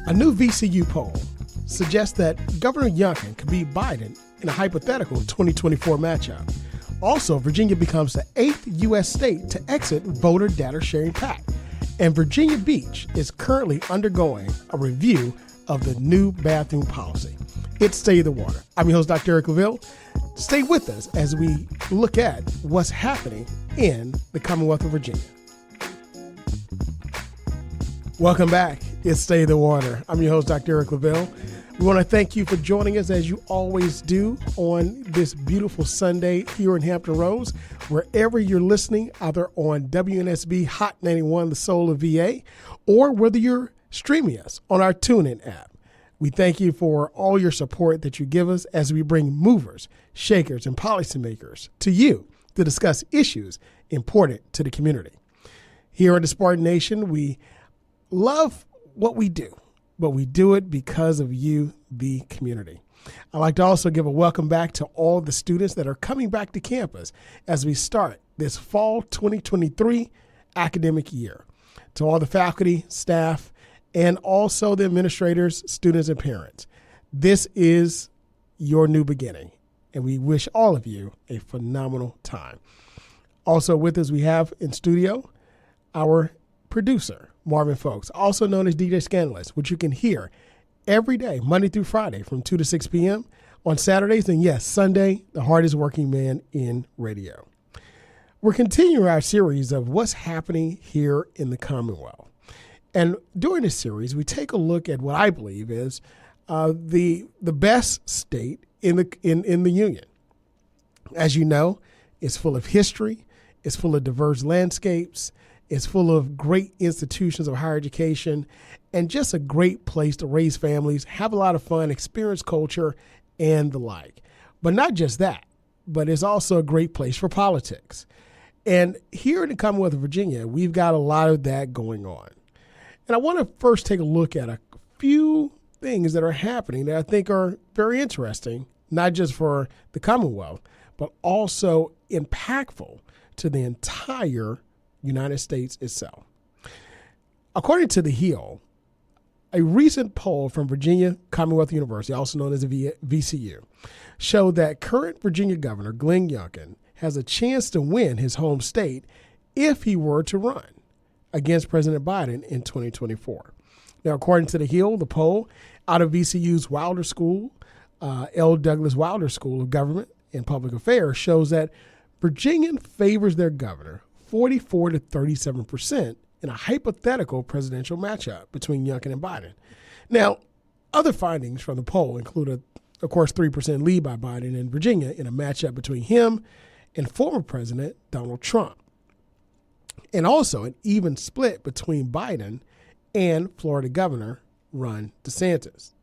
A new VCU poll suggests that Governor Youngkin could beat Biden in a hypothetical 2024 matchup. Also, Virginia becomes the 8th U.S. state to exit voter data sharing pact. And Virginia Beach is currently undergoing a review of the new bathroom policy. It's Stay the Water. I'm your host, Dr. Eric LaVille. Stay with us as we look at what's happening in the Commonwealth of Virginia. Welcome back. It's Stay the Water. I'm your host, Dr. Eric LaVille. We want to thank you for joining us as you always do on this beautiful Sunday here in Hampton Roads, wherever you're listening, either on WNSB Hot 91, the soul of VA, or whether you're streaming us on our TuneIn app. We thank you for all your support that you give us as we bring movers, shakers, and policymakers to you to discuss issues important to the community. Here at the Spartan Nation, we love what we do, but we do it because of you, the community. I'd like to also give a welcome back to all the students that are coming back to campus as we start this fall 2023 academic year. To all the faculty, staff, and also the administrators, students, and parents, this is your new beginning, and we wish all of you a phenomenal time. Also with us, we have in studio our producer, Marvin Folks, also known as DJ Scandalous, which you can hear every day, Monday through Friday from 2 to 6 p.m. on Saturdays. And yes, Sunday, the hardest working man in radio. We're continuing our series of what's happening here in the Commonwealth. And during this series, we take a look at what I believe is the best state in the union. As you know, it's full of history. It's full of diverse landscapes. It's full of great institutions of higher education and just a great place to raise families, have a lot of fun, experience culture, and the like. But not just that, but it's also a great place for politics. And here in the Commonwealth of Virginia, we've got a lot of that going on. And I want to first take a look at a few things that are happening that I think are very interesting, not just for the Commonwealth, but also impactful to the entire United States itself. According to The Hill, a recent poll from Virginia Commonwealth University, also known as the VCU, showed that current Virginia Governor Glenn Youngkin has a chance to win his home state if he were to run against President Biden in 2024. Now, according to The Hill, the poll out of VCU's Wilder School, L. Douglas Wilder School of Government and Public Affairs, shows that Virginia favors their governor 44 to 37% in a hypothetical presidential matchup between Youngkin and Biden. Now, other findings from the poll include, of course, 3% lead by Biden in Virginia in a matchup between him and former President Donald Trump, and also an even split between Biden and Florida Governor Ron DeSantis.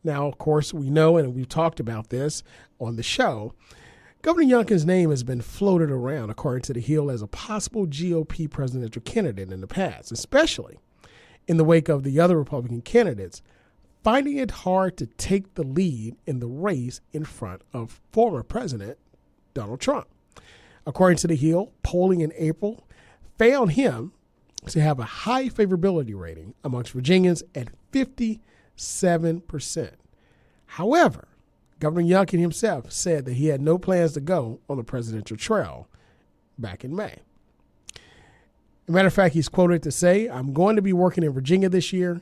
Now, of course, we know, and we've talked about this on the show, Governor Youngkin's name has been floated around, according to The Hill, as a possible GOP presidential candidate in the past, especially in the wake of the other Republican candidates finding it hard to take the lead in the race in front of former President Donald Trump. According to The Hill, polling in April found him to have a high favorability rating amongst Virginians at 57%. However, Governor Youngkin himself said that he had no plans to go on the presidential trail back in May. As a matter of fact, he's quoted to say, "I'm going to be working in Virginia this year,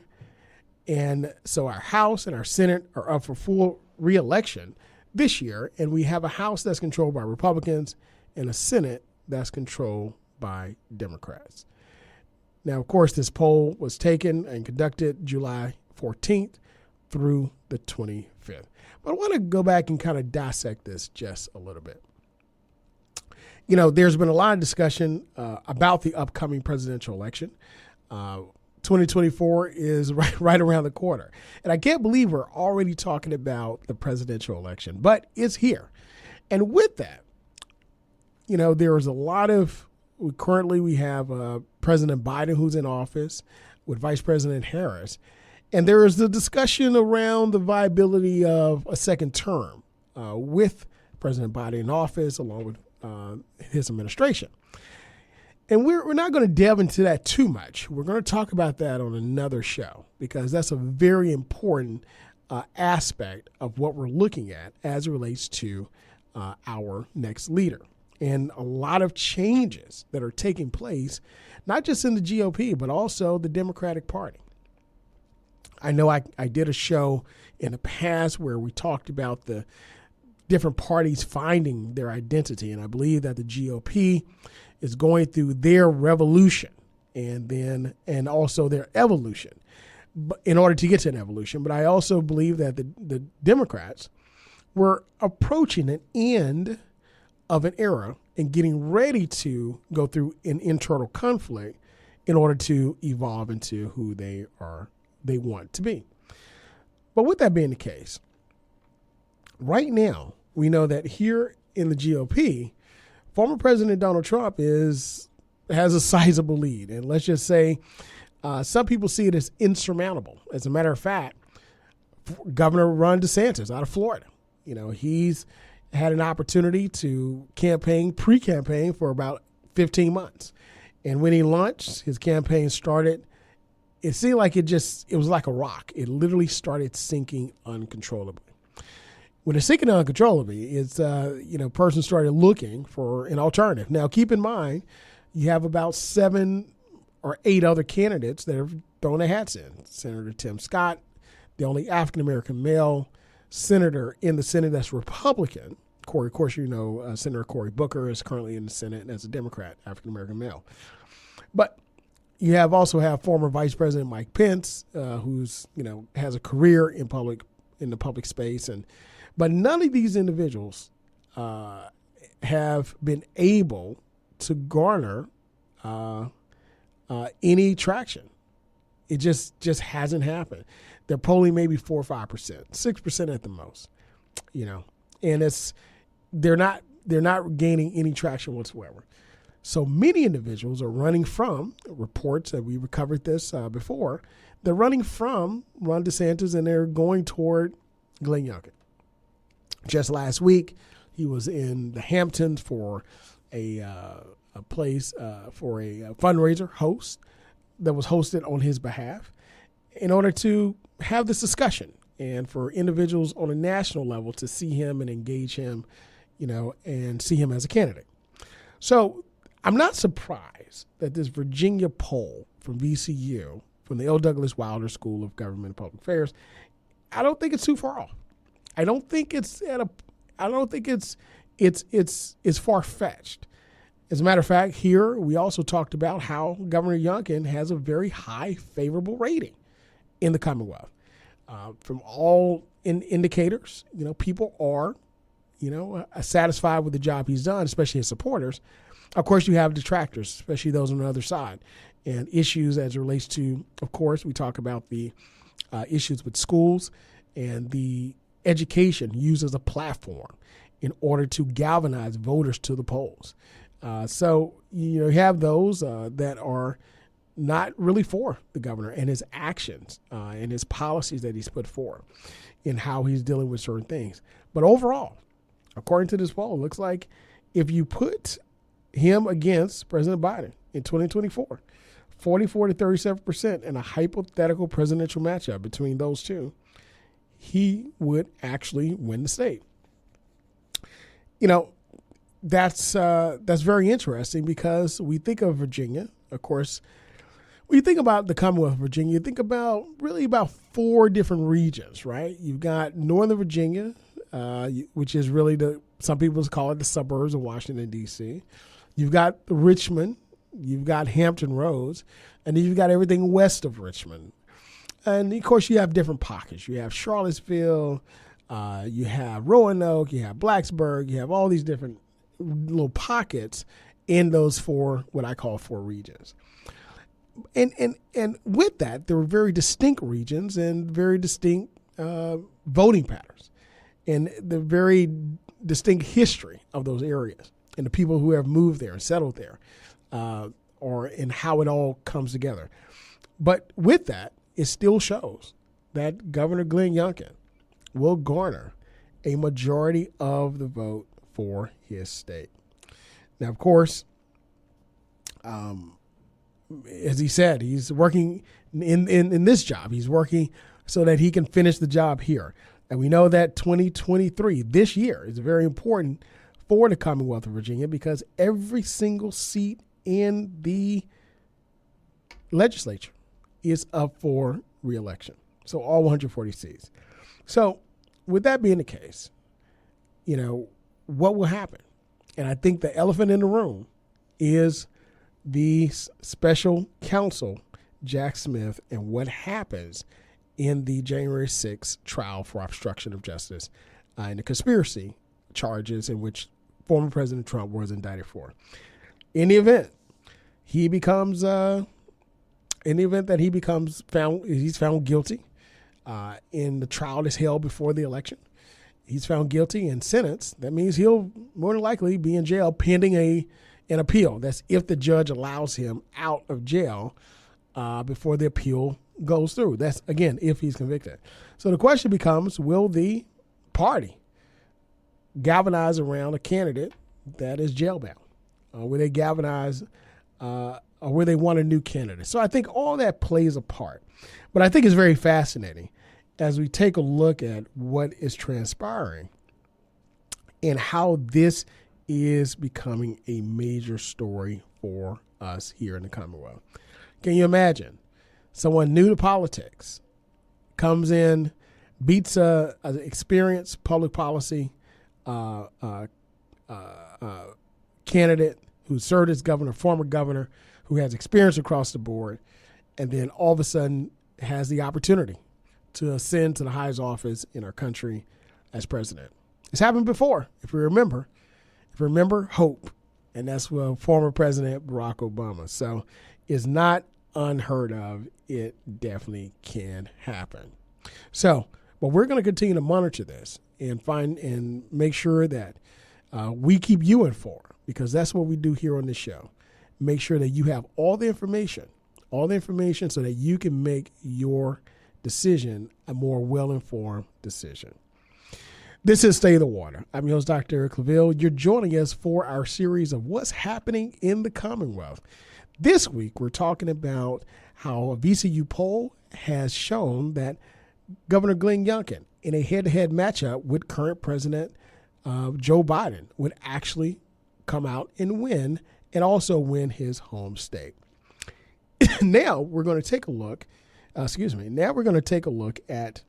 and so our House and our Senate are up for full re-election this year, and we have a House that's controlled by Republicans and a Senate that's controlled by Democrats." Now, of course, this poll was taken and conducted July 14th through the 25th. But I want to go back and kind of dissect this just a little bit. You know, there's been a lot of discussion about the upcoming presidential election. 2024 is right around the corner. And I can't believe we're already talking about the presidential election, but it's here. And with that, you know, there is a lot of, currently we have President Biden who's in office with Vice President Harris. And there is the discussion around the viability of a second term with President Biden in office along with his administration. And we're not going to delve into that too much. We're going to talk about that on another show because that's a very important aspect of what we're looking at as it relates to our next leader. And a lot of changes that are taking place, not just in the GOP, but also the Democratic Party. I know I did a show in the past where we talked about the different parties finding their identity. And I believe that the GOP is going through their revolution and also their evolution in order to get to an evolution. But I also believe that the Democrats were approaching an end of an era and getting ready to go through an internal conflict in order to evolve into who they want to be. But with that being the case, right now, we know that here in the GOP, former President Donald Trump has a sizable lead. And let's just say some people see it as insurmountable. As a matter of fact, Governor Ron DeSantis out of Florida, he's had an opportunity to pre-campaign for about 15 months. And when he launched, his campaign started, it seemed like it was like a rock. It literally started sinking uncontrollably. When it's sinking uncontrollably, it's, person started looking for an alternative. Now, keep in mind, you have about 7 or 8 other candidates that have thrown their hats in. Senator Tim Scott, the only African-American male senator in the Senate that's Republican. Of course, Senator Cory Booker is currently in the Senate as a Democrat, African-American male. But you also have former Vice President Mike Pence, who's, has a career in the public space. But none of these individuals have been able to garner any traction. It just hasn't happened. They're polling maybe 4 or 5%, 6% at the most, and they're not gaining any traction whatsoever. So many individuals are running from reports that we covered this before. They're running from Ron DeSantis and they're going toward Glenn Youngkin. Just last week, he was in the Hamptons for a place for a fundraiser that was hosted on his behalf in order to have this discussion and for individuals on a national level to see him and engage him, and see him as a candidate. So I'm not surprised that this Virginia poll from VCU, from the L. Douglas Wilder School of Government and Public Affairs, I don't think it's too far off. I don't think it's far-fetched. As a matter of fact, here we also talked about how Governor Youngkin has a very high favorable rating in the Commonwealth. From all indicators, people are, satisfied with the job he's done, especially his supporters. Of course, you have detractors, especially those on the other side, and issues as it relates to, of course, we talk about the issues with schools and the education used as a platform in order to galvanize voters to the polls. So you have those that are not really for the governor and his actions and his policies that he's put forward and how he's dealing with certain things. But overall, according to this poll, it looks like if you put him against President Biden in 2024, 44 to 37% in a hypothetical presidential matchup between those two, he would actually win the state. That's very interesting because we think of Virginia, of course. When you think about the Commonwealth of Virginia, you think about 4 different regions, right? You've got Northern Virginia, which is really some people call it the suburbs of Washington, D.C. You've got Richmond, you've got Hampton Roads, and then you've got everything west of Richmond. And, of course, you have different pockets. You have Charlottesville, you have Roanoke, you have Blacksburg, you have all these different little pockets in those 4, what I call 4 regions. And with that, there were very distinct regions and very distinct voting patterns and the very distinct history of those areas and the people who have moved there and settled there and how it all comes together. But with that, it still shows that Governor Glenn Youngkin will garner a majority of the vote for his state. Now, of course, As he said, he's working in this job. He's working so that he can finish the job here. And we know that 2023, this year, is very important for the Commonwealth of Virginia because every single seat in the legislature is up for re-election. So all 140 seats. So with that being the case, what will happen? And I think the elephant in the room is the special counsel, Jack Smith, and what happens in the January 6th trial for obstruction of justice and the conspiracy charges in which former President Trump was indicted for. In the event he's found guilty, and the trial is held before the election, he's found guilty and sentenced. That means he'll more than likely be in jail pending an appeal. That's if the judge allows him out of jail before the appeal goes through. That's, again, if he's convicted. So the question becomes, will the party galvanize around a candidate that is jailbound? Will they galvanize or will they want a new candidate? So I think all that plays a part. But I think it's very fascinating as we take a look at what is transpiring and how this is becoming a major story for us here in the Commonwealth. Can you imagine someone new to politics comes in, beats an experienced public policy candidate who served as governor, former governor, who has experience across the board, and then all of a sudden has the opportunity to ascend to the highest office in our country as president. It's happened before, if you remember. Hope, and that's former President Barack Obama. So it's not unheard of. It definitely can happen. So, but we're going to continue to monitor this and find and make sure that we keep you informed, because that's what we do here on this show. Make sure that you have all the information so that you can make your decision a more well-informed decision. This is Stay the Water. I'm your host, Dr. Eric LaVille. You're joining us for our series of what's happening in the Commonwealth. This week, we're talking about how a VCU poll has shown that Governor Glenn Youngkin, in a head-to-head matchup with current President Joe Biden, would actually come out and win, and also win his home state. Now we're going to take a look. Now we're going to take a look at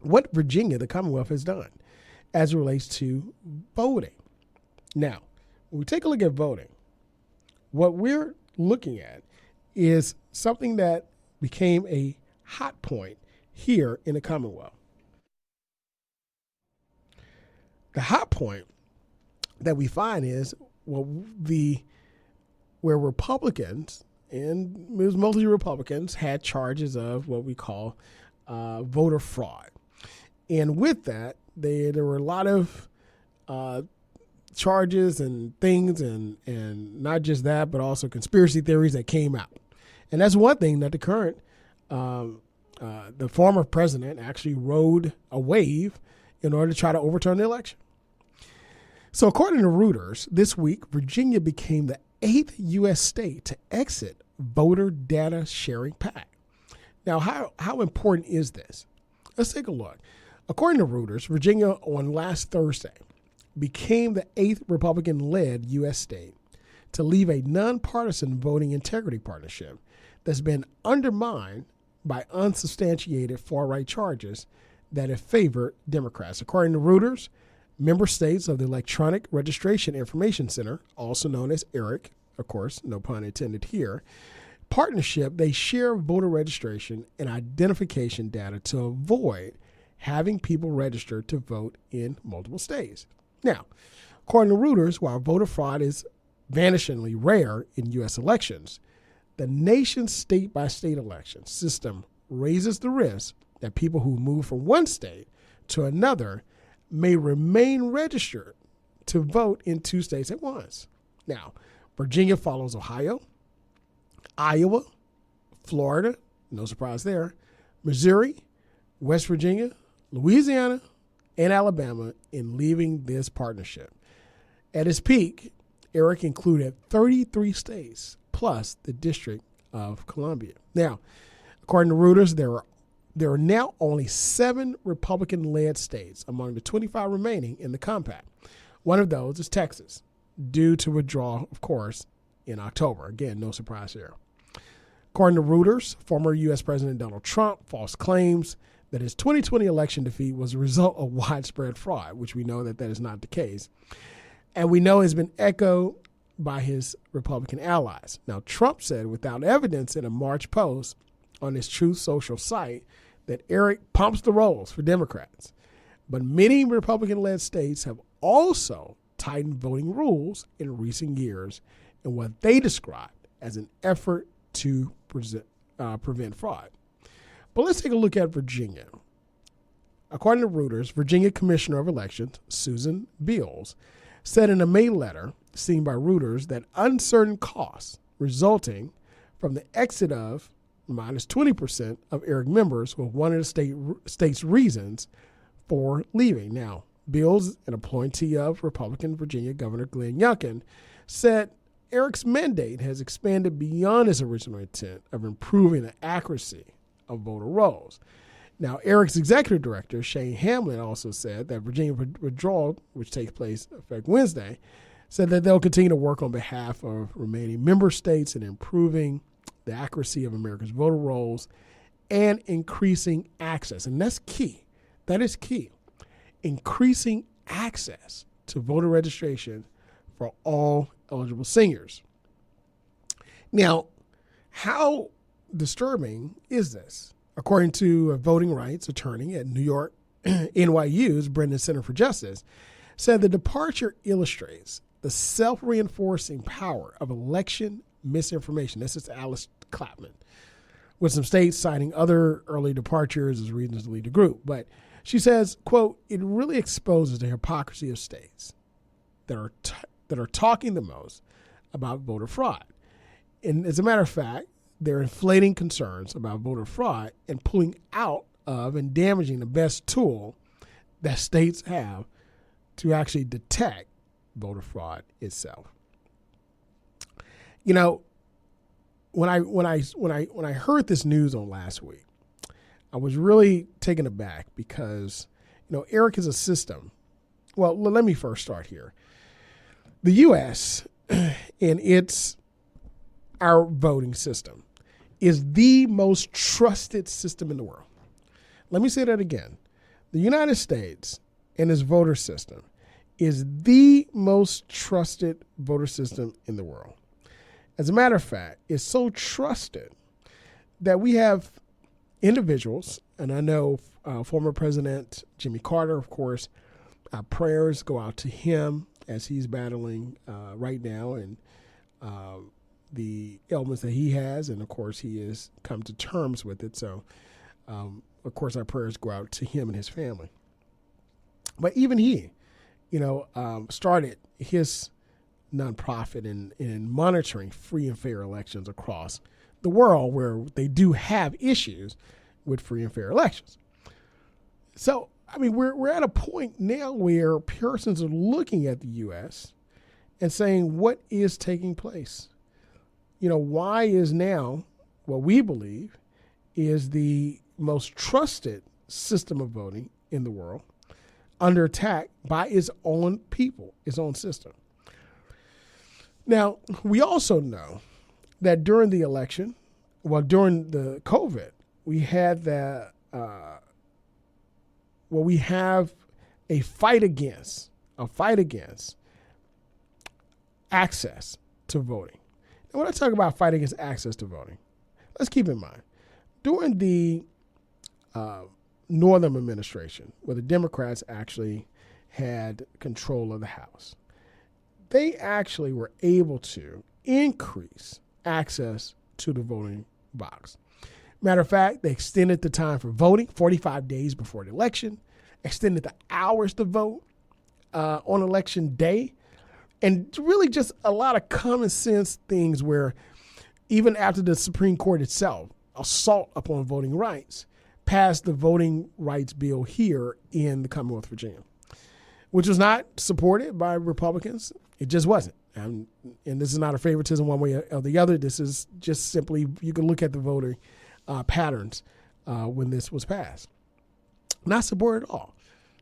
what Virginia, the Commonwealth, has done as it relates to voting. Now, when we take a look at voting, what we're looking at is something that became a hot point here in the Commonwealth. The hot point that we find is where Republicans, and it was mostly Republicans, had charges of what we call voter fraud. And with that, there were a lot of charges and things, and not just that, but also conspiracy theories that came out. And that's one thing that the current, the former president actually rode a wave in order to try to overturn the election. So according to Reuters, this week, Virginia became the 8th U.S. state to exit voter data sharing pact. Now, how important is this? Let's take a look. According to Reuters, Virginia on last Thursday became the 8th Republican-led U.S. state to leave a nonpartisan voting integrity partnership that's been undermined by unsubstantiated far-right charges that have favored Democrats. According to Reuters, member states of the Electronic Registration Information Center, also known as ERIC, of course, no pun intended here, partnership, they share voter registration and identification data to avoid having people register to vote in multiple states. Now, according to Reuters, while voter fraud is vanishingly rare in U.S. elections, the nation's state-by-state election system raises the risk that people who move from one state to another may remain registered to vote in 2 states at once. Now, Virginia follows Ohio, Iowa, Florida, no surprise there, Missouri, West Virginia, Louisiana, and Alabama in leaving this partnership. At its peak, Eric included 33 states plus the District of Columbia. Now, according to Reuters, there are now only 7 Republican-led states among the 25 remaining in the compact. One of those is Texas, due to withdraw, of course, in October. Again, no surprise here. According to Reuters, former U.S. President Donald Trump false claims that his 2020 election defeat was a result of widespread fraud, which we know that is not the case. And we know has been echoed by his Republican allies. Now, Trump said without evidence in a March post on his Truth Social site that Eric pumps the rolls for Democrats. But many Republican-led states have also tightened voting rules in recent years in what they described as an effort to prevent fraud. But let's take a look at Virginia. According to Reuters, Virginia Commissioner of Elections, Susan Beals, said in a May letter seen by Reuters that uncertain costs resulting from the exit of minus 20% of Eric members were one of the state's reasons for leaving. Now, Beals, an appointee of Republican Virginia Governor Glenn Youngkin, said Eric's mandate has expanded beyond his original intent of improving the accuracy of voter rolls. Now, Eric's executive director, Shane Hamlin, also said that Virginia withdrawal, which takes place effective Wednesday, said that they'll continue to work on behalf of remaining member states in improving the accuracy of America's voter rolls and increasing access. And that's key. That is key. Increasing access to voter registration for all eligible seniors. Now, how disturbing is this? According to a voting rights attorney at New York NYU's Brennan Center for Justice, said the departure illustrates the self-reinforcing power of election misinformation. This is Alice Clapman, with some states citing other early departures as reasons to leave the group. But she says, quote, it really exposes the hypocrisy of states that are talking the most about voter fraud. And as a matter of fact, they're inflating concerns about voter fraud and pulling out of and damaging the best tool that states have to actually detect voter fraud itself. You know, when I heard this news on last week, I was really taken aback because, you know, Eric is a system. Well, let me first start here. The U.S. and our voting system is the most trusted system in the world. Let me say that again. The United States and its voter system is the most trusted voter system in the world. As a matter of fact, it's so trusted that we have individuals, and I know former President Jimmy Carter, of course, our prayers go out to him as he's battling right now and the ailments that he has, and of course he has come to terms with it. So, of course, our prayers go out to him and his family. But even he, started his nonprofit in monitoring free and fair elections across the world, where they do have issues with free and fair elections. So, I mean, we're at a point now where persons are looking at the U.S. and saying, what is taking place? Why is now what we believe is the most trusted system of voting in the world under attack by its own people, its own system? Now, we also know that during the election, during the COVID, we had we have a fight against access to voting. And when I talk about fight against access to voting, let's keep in mind, during the Northam administration, where the Democrats actually had control of the House, they actually were able to increase access to the voting box. Matter of fact, they extended the time for voting 45 days before the election, extended the hours to vote on election day, and really just a lot of common sense things where even after the Supreme Court itself, assault upon voting rights, passed the voting rights bill here in the Commonwealth of Virginia, which was not supported by Republicans. It just wasn't. And this is not a favoritism one way or the other. This is just simply, you can look at the voting patterns when this was passed. Not supported at all.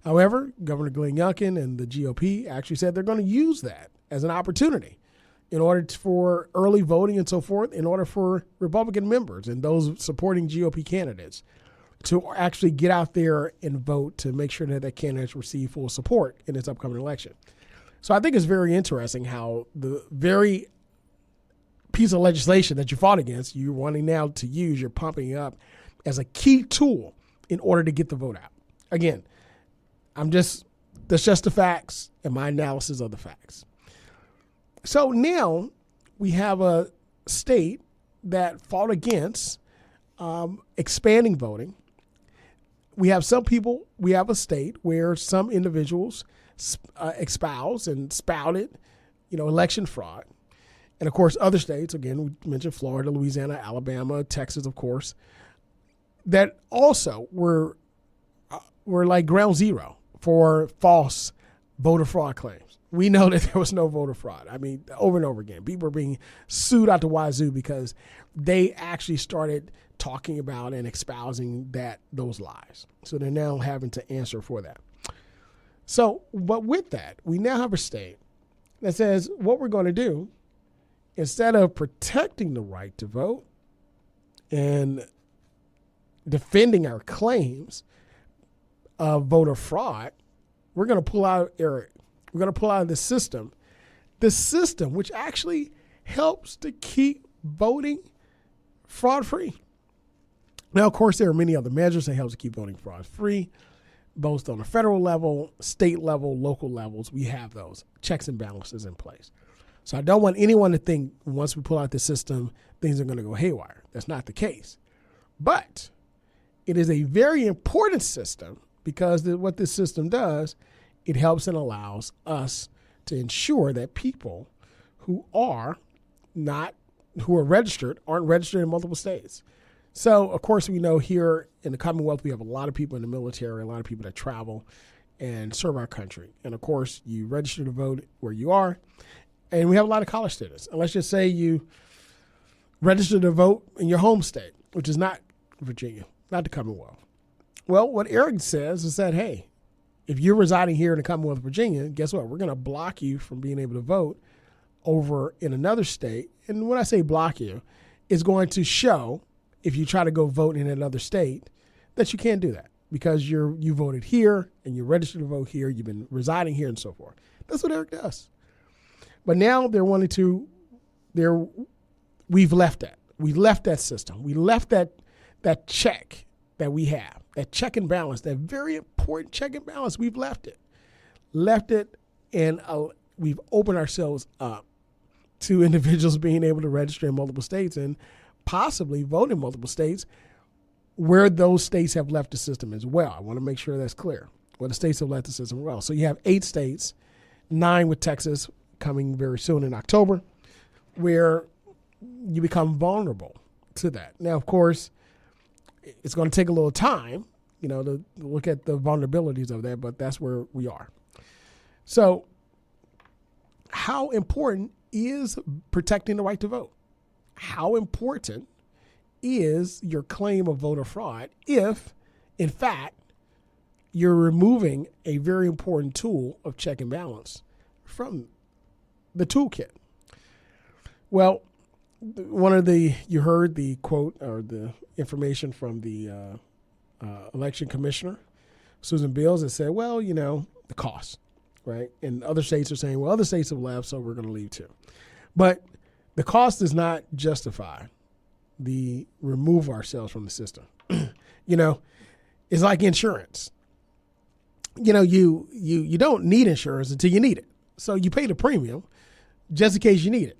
However, Governor Glenn Youngkin and the GOP actually said they're going to use that as an opportunity in order for early voting and so forth, in order for Republican members and those supporting GOP candidates to actually get out there and vote to make sure that candidates receive full support in this upcoming election. So I think it's very interesting how the very piece of legislation that you fought against, you're wanting now to use, you're pumping up as a key tool in order to get the vote out. Again, that's just the facts and my analysis of the facts. So now we have a state that fought against expanding voting. We have a state where some individuals espouse and spouted, election fraud. And of course, other states, again, we mentioned Florida, Louisiana, Alabama, Texas, of course, that also were like ground zero for false voter fraud claims. We know that there was no voter fraud. I mean, over and over again, people are being sued out the wazoo because they actually started talking about and espousing those lies. So they're now having to answer for that. So, but with that, we now have a state that says what we're going to do, instead of protecting the right to vote and defending our claims of voter fraud, we're going to pull out, Eric. We're going to pull out this system which actually helps to keep voting fraud-free. Now, of course, there are many other measures that help to keep voting fraud-free, both on the federal level, state level, local levels. We have those checks and balances in place. So I don't want anyone to think once we pull out this system, things are going to go haywire. That's not the case. But it is a very important system because what this system does, it helps and allows us to ensure that people who are registered aren't registered in multiple states. So, of course, we know here in the Commonwealth, we have a lot of people in the military, a lot of people that travel and serve our country. And, of course, you register to vote where you are. And we have a lot of college students. And let's just say you register to vote in your home state, which is not Virginia, not the Commonwealth. Well, what Eric says is that, hey, if you're residing here in the Commonwealth of Virginia, guess what? We're going to block you from being able to vote over in another state. And when I say block you, it's going to show, if you try to go vote in another state, that you can't do that because you voted here and you're registered to vote here, you've been residing here and so forth. That's what Eric does. But now they're wanting to, we've left that. We left that system. We left that check that we have, that check and balance, that very important check and balance. We've left it, and we've opened ourselves up to individuals being able to register in multiple states and possibly vote in multiple states where those states have left the system as well. I want to make sure that's clear, where the states have left the system as well. So you have 8 states, 9 with Texas coming very soon in October, where you become vulnerable to that. Now, of course, it's going to take a little time, to look at the vulnerabilities of that, but that's where we are. So how important is protecting the right to vote? How important is your claim of voter fraud if, in fact, you're removing a very important tool of check and balance from the toolkit? Well, you heard the quote or the information from the election commissioner, Susan Bills, that said, well, the cost, right? And other states are saying, well, other states have left, so we're going to leave too. But the cost does not justify the remove ourselves from the system. It's like insurance. You don't need insurance until you need it. So you pay the premium just in case you need it.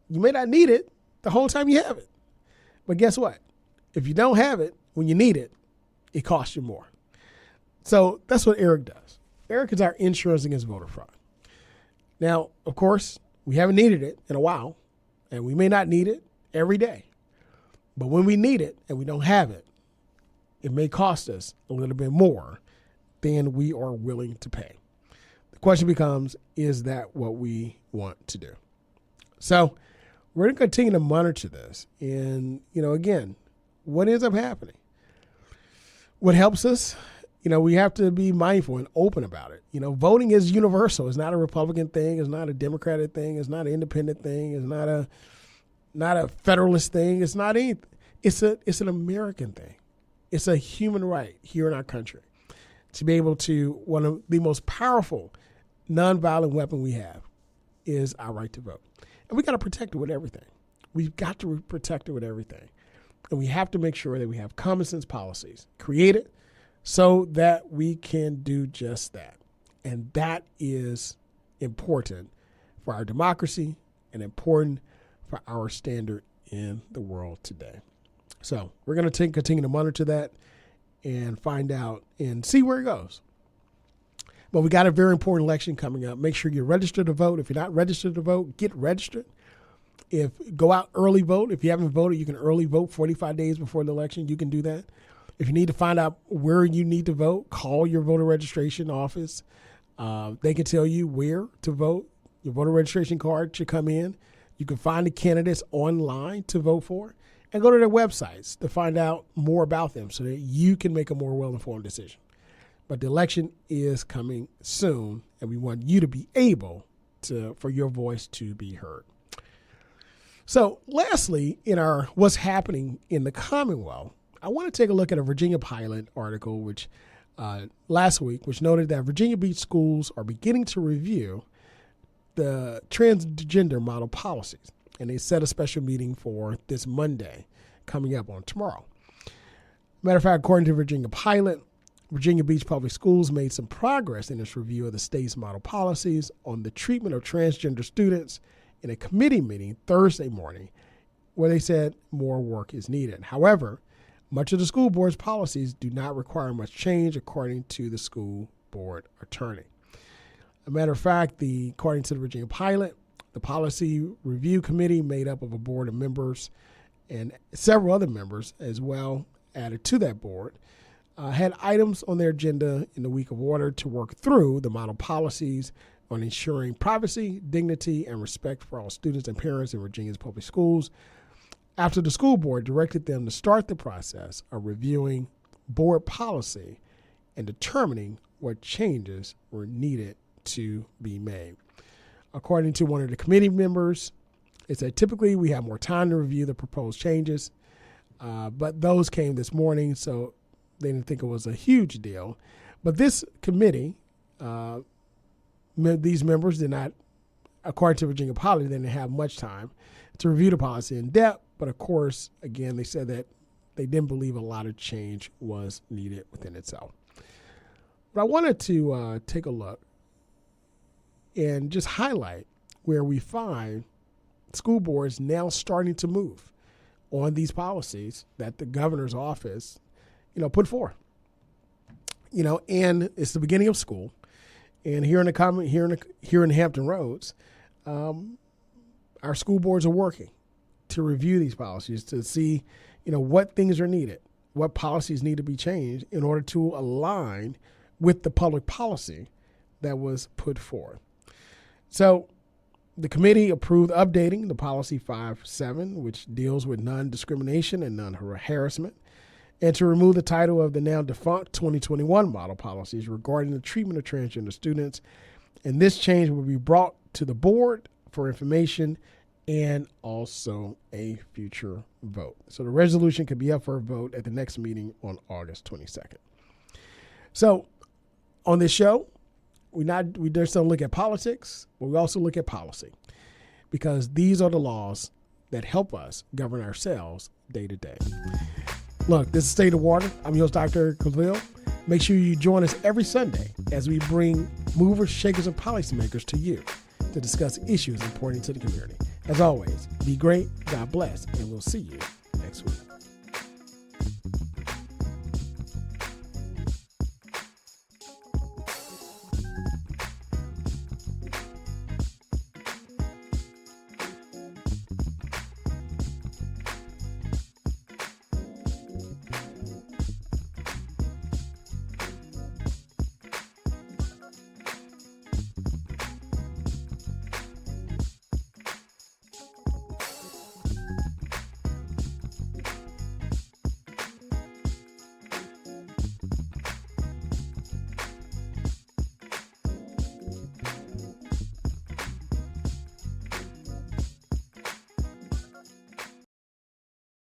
You may not need it the whole time you have it. But guess what? If you don't have it when you need it, it costs you more. So that's what Eric does. Eric is our insurance against voter fraud. Now, of course, we haven't needed it in a while, and we may not need it every day. But when we need it and we don't have it, it may cost us a little bit more than we are willing to pay. The question becomes, is that what we want to do? So we're going to continue to monitor this. And, again, what ends up happening? What helps us? We have to be mindful and open about it. Voting is universal. It's not a Republican thing. It's not a Democratic thing. It's not an independent thing. It's not a federalist thing. It's not anything. It's an American thing. It's a human right here in our country to be able to, one of the most powerful nonviolent weapon we have is our right to vote. And we got to protect it with everything. We've got to protect it with everything. And we have to make sure that we have common sense policies created so that we can do just that. And that is important for our democracy and important for our standard in the world today. So we're going to continue to monitor that and find out and see where it goes. But we got a very important election coming up. Make sure you're registered to vote. If you're not registered to vote, get registered. Go out early vote. If you haven't voted, you can early vote 45 days before the election. You can do that. If you need to find out where you need to vote, call your voter registration office. They can tell you where to vote. Your voter registration card should come in. You can find the candidates online to vote for and go to their websites to find out more about them so that you can make a more well-informed decision. But the election is coming soon, and we want you to be able for your voice to be heard. So lastly, in our what's happening in the Commonwealth, I want to take a look at a Virginia Pilot article which last week, which noted that Virginia Beach schools are beginning to review the transgender model policies. And they set a special meeting for this Monday coming up on tomorrow. Matter of fact, according to Virginia Pilot, Virginia Beach Public Schools made some progress in its review of the state's model policies on the treatment of transgender students in a committee meeting Thursday morning, where they said more work is needed. However, much of the school board's policies do not require much change, according to the school board attorney. A matter of fact, according to the Virginia Pilot, the policy review committee, made up of a board of members and several other members as well added to that board, had items on their agenda in the week of order to work through the model policies on ensuring privacy, dignity, and respect for all students and parents in Virginia's public schools, after the school board directed them to start the process of reviewing board policy and determining what changes were needed to be made. According to one of the committee members, it said typically we have more time to review the proposed changes, but those came this morning, so they didn't think it was a huge deal. But this committee, these members did not, according to Virginia Pilot, they didn't have much time to review the policy in depth. But of course, again, they said that they didn't believe a lot of change was needed within itself. But I wanted to take a look and just highlight where we find school boards now starting to move on these policies that the governor's office, put forth. And it's the beginning of school, and here in Hampton Roads, our school boards are working to review these policies to see, what things are needed, what policies need to be changed in order to align with the public policy that was put forth. So the committee approved updating the policy 5.7, which deals with non-discrimination and non-harassment, and to remove the title of the now defunct 2021 model policies regarding the treatment of transgender students. And this change will be brought to the board for information and also a future vote. So the resolution could be up for a vote at the next meeting on August 22nd. So on this show, we just don't look at politics, but we also look at policy, because these are the laws that help us govern ourselves day to day. Look, this is State of Water. I'm your host, Dr. Eric Claville. Make sure you join us every Sunday as we bring movers, shakers, and policymakers to you to discuss issues important to the community. As always, be great, God bless, and we'll see you next week.